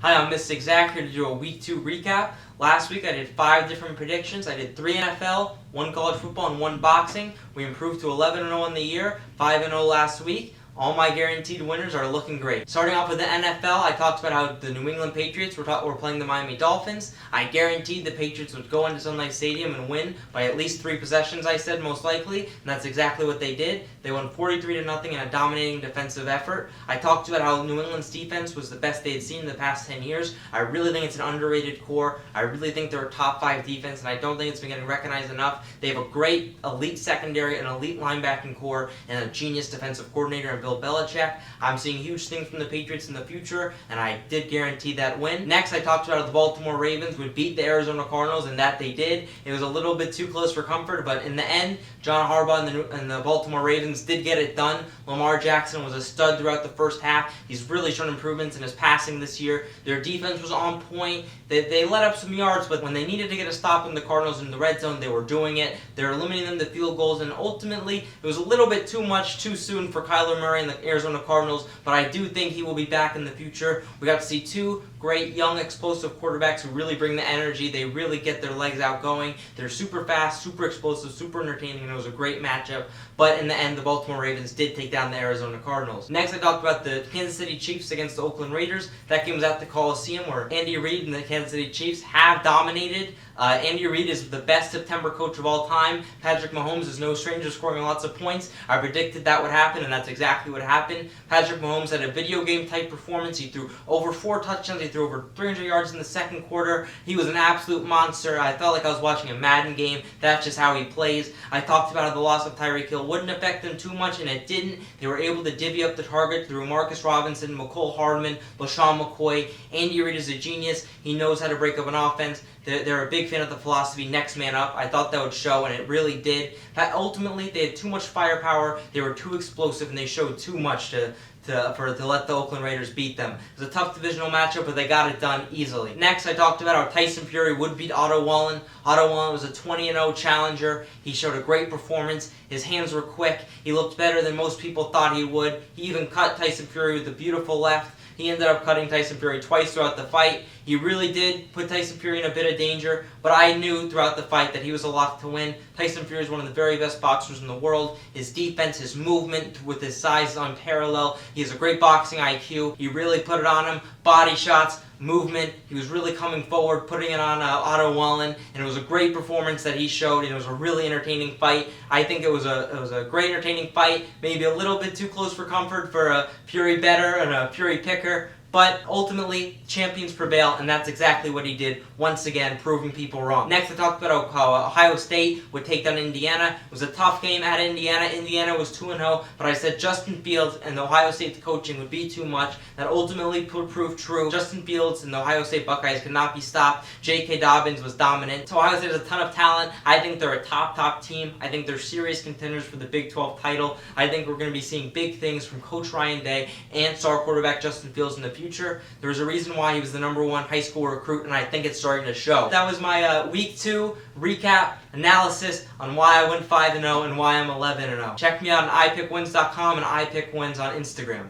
Hi, I'm Mystic Zach here to do a Week 2 recap. Last week I did 5 different predictions. I did 3 NFL, 1 college football, and 1 boxing. We improved to 11-0 in the year, 5-0 last week. All my guaranteed winners are looking great. Starting off with the NFL, I talked about how the New England Patriots were playing the Miami Dolphins. I guaranteed the Patriots would go into Sun Life Stadium and win by at least 3 possessions, I said, most likely, and that's exactly what they did. They won 43-0 in a dominating defensive effort. I talked about how New England's defense was the best they had seen in the past 10 years. I really think it's an underrated core. I really think they're a top 5 defense, and I don't think it's been getting recognized enough. They have a great elite secondary, an elite linebacking core, and a genius defensive coordinator in Bill Belichick. I'm seeing huge things from the Patriots in the future, and I did guarantee that win. Next, I talked about how the Baltimore Ravens would beat the Arizona Cardinals, and that they did. It was a little bit too close for comfort, but in the end, John Harbaugh and the Baltimore Ravens did get it done. Lamar Jackson was a stud throughout the first half. He's really shown improvements in his passing this year. Their defense was on point. They let up some yards, but when they needed to get a stop in the Cardinals in the red zone, they were doing it. They were limiting them to field goals, and ultimately, it was a little bit too much too soon for Kyler Murray and the Arizona Cardinals, but I do think he will be back in the future. We got to see 2 great, young, explosive quarterbacks who really bring the energy. They really get their legs out going. They're super fast, super explosive, super entertaining, and it was a great matchup. But in the end, the Baltimore Ravens did take down the Arizona Cardinals. Next, I talked about the Kansas City Chiefs against the Oakland Raiders. That game was at the Coliseum, where Andy Reid and the Kansas City Chiefs have dominated. Andy Reid is the best September coach of all time. Patrick Mahomes is no stranger scoring lots of points. I predicted that would happen, and that's exactly what happened. Patrick Mahomes had a video game type performance. He threw over 4 touchdowns. He threw over 300 yards in the second quarter. He was an absolute monster. I felt like I was watching a Madden game. That's just how he plays. I talked about how the loss of Tyreek Hill wouldn't affect them too much, and it didn't. They were able to divvy up the target through Marcus Robinson, McCole Hardman, LaShawn McCoy. Andy Reid is a genius. He knows how to break up an offense. They're a big fan of the philosophy, next man up. I thought that would show, and it really did. Ultimately, they had too much firepower. They were too explosive, and they showed too much to let the Oakland Raiders beat them. It was a tough divisional matchup, but they got it done easily. Next, I talked about how Tyson Fury would beat Otto Wallen. Otto Wallen was a 20-0 challenger. He showed a great performance. His hands were quick. He looked better than most people thought he would. He even cut Tyson Fury with a beautiful left. He ended up cutting Tyson Fury twice throughout the fight. He really did put Tyson Fury in a bit of danger, but I knew throughout the fight that he was a lock to win. Tyson Fury is one of the very best boxers in the world. His defense, his movement with his size is unparalleled. He has a great boxing IQ. He really put it on him. Body shots, movement. He was really coming forward, putting it on Otto Wallen, and it was a great performance that he showed, and it was a really entertaining fight. I think it was a great entertaining fight, maybe a little bit too close for comfort for a Fury bettor and a Fury picker, but ultimately, champions prevail, and that's exactly what he did, once again, proving people wrong. Next, I talked about how Ohio State would take down Indiana. It was a tough game at Indiana. Indiana was 2-0, but I said Justin Fields and the Ohio State coaching would be too much. That ultimately proved true. Justin Fields and the Ohio State Buckeyes could not be stopped. J.K. Dobbins was dominant. So Ohio State has a ton of talent. I think they're a top team. I think they're serious contenders for the Big 12 title. I think we're going to be seeing big things from Coach Ryan Day and star quarterback Justin Fields in the future. There was a reason why he was the #1 high school recruit, and I think it's starting to show. That was my Week 2 recap analysis on why I went 5-0 and why I'm 11-0. Check me out on iPickWins.com and iPickWins on Instagram.